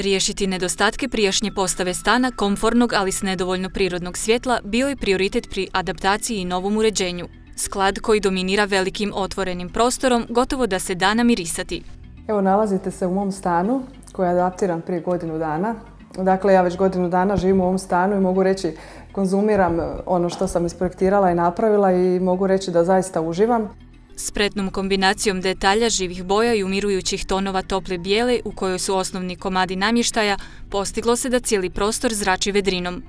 Riješiti nedostatke prijašnje postave stana, komfornog ali s nedovoljno prirodnog svjetla, bio je prioritet pri adaptaciji i novom uređenju. Sklad koji dominira velikim otvorenim prostorom gotovo da se da namirisati. Evo, nalazite se u mom stanu koji je adaptiran prije godinu dana. Dakle, ja već godinu dana živim u ovom stanu i mogu reći konzumiram ono što sam isprojektirala i napravila i mogu reći da zaista uživam. Spretnom kombinacijom detalja, živih boja i umirujućih tonova tople bijele u kojoj su osnovni komadi namještaja, postiglo se da cijeli prostor zrači vedrinom.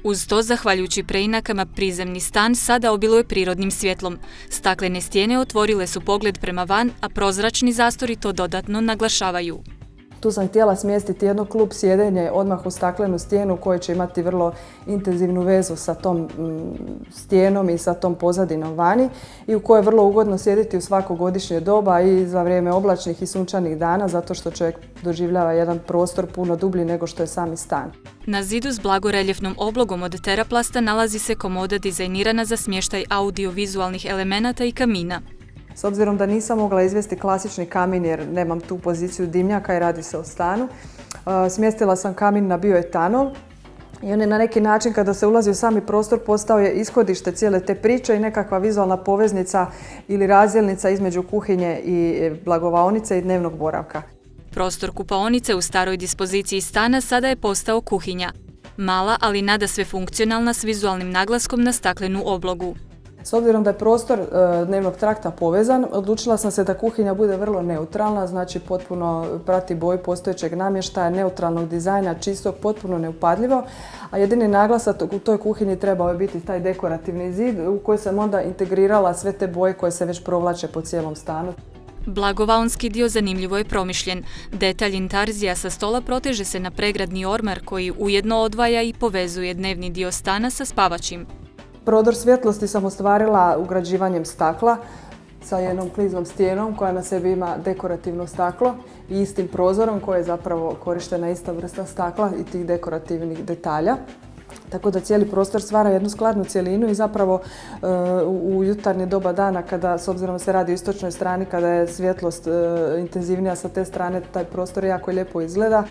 Uz to, zahvaljujući preinakama, prizemni stan sada obiluje prirodnim svjetlom. Staklene stijene otvorile su pogled prema van, a prozračni zastori to dodatno naglašavaju. Tu sam htjela smjestiti jedno klub sjedenje odmah u staklenu stijenu koja će imati vrlo intenzivnu vezu sa tom stijenom i sa tom pozadinom vani i u kojoj je vrlo ugodno sjediti u svako godišnje doba i za vrijeme oblačnih i sunčanih dana zato što čovjek doživljava jedan prostor puno dublji nego što je sami stan. Na zidu s blagoreljefnom oblogom od teraplasta nalazi se komoda dizajnirana za smještaj audiovizualnih elemenata i kamina. S obzirom da nisam mogla izvesti klasični kamin jer nemam tu poziciju dimnjaka i radi se o stanu, smjestila sam kamin na bioetanol i on je na neki način kada se ulazi u sami prostor postao je ishodište cijele te priče i nekakva vizualna poveznica ili razdjelnica između kuhinje i blagovaonice i dnevnog boravka. Prostor kupaonice u staroj dispoziciji stana sada je postao kuhinja. Mala, ali nadasve funkcionalna s vizualnim naglaskom na staklenu oblogu. S obzirom da je prostor dnevnog trakta povezan, odlučila sam se da kuhinja bude vrlo neutralna, znači potpuno prati boju postojećeg namještaja, neutralnog dizajna, čistog, potpuno neupadljivo, a jedini naglasak u toj kuhinji trebao je biti taj dekorativni zid u koji sam onda integrirala sve te boje koje se već provlače po cijelom stanu. Blagovaonski dio zanimljivo je promišljen. Detalj intarzija sa stola proteže se na pregradni ormar koji ujedno odvaja i povezuje dnevni dio stana sa spavačim. Prodor svjetlosti sam ostvarila ugrađivanjem stakla sa jednom kliznom stijenom koja na sebi ima dekorativno staklo i istim prozorom koji je zapravo korištena ista vrsta stakla i tih dekorativnih detalja. Tako da cijeli prostor stvara jednu skladnu cjelinu i zapravo u jutarnje doba dana, kada s obzirom se radi o istočnoj strani, kada je svjetlost intenzivnija sa te strane, taj prostor jako lijepo izgleda.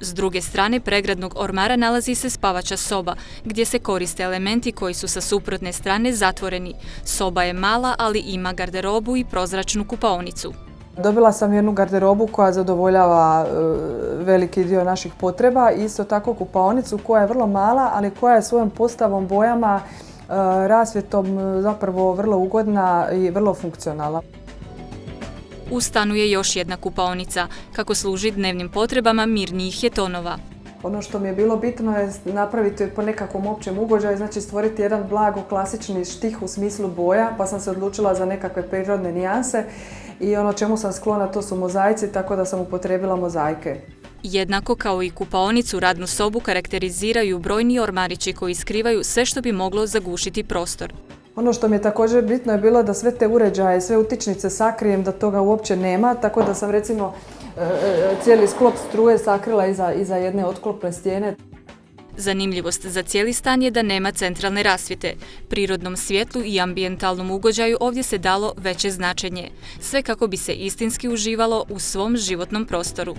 S druge strane pregradnog ormara nalazi se spavača soba, gdje se koriste elementi koji su sa suprotne strane zatvoreni. Soba je mala, ali ima garderobu i prozračnu kupaonicu. Dobila sam jednu garderobu koja zadovoljava veliki dio naših potreba i isto tako kupaonicu koja je vrlo mala, ali koja je svojom postavom, bojama, rasvjetom zapravo vrlo ugodna i vrlo funkcionalna. U stanu je još jedna kupaonica, kako služi dnevnim potrebama mirnijih je tonova. Ono što mi je bilo bitno je napraviti po nekakvom općem ugođaju, znači stvoriti jedan blago klasični štih u smislu boja, pa sam se odlučila za nekakve prirodne nijanse i ono čemu sam sklona to su mozaici, tako da sam upotrijebila mozaike. Jednako kao i kupaonicu, radnu sobu karakteriziraju brojni ormarići koji skrivaju sve što bi moglo zagušiti prostor. Ono što mi je također bitno je bilo da sve te uređaje, sve utičnice sakrijem, da toga uopće nema, tako da sam recimo cijeli sklop struje sakrila iza jedne otklopne stijene. Zanimljivost za cijeli stan je da nema centralne rasvjete. Prirodnom svjetlu i ambijentalnom ugođaju ovdje se dalo veće značenje. Sve kako bi se istinski uživalo u svom životnom prostoru.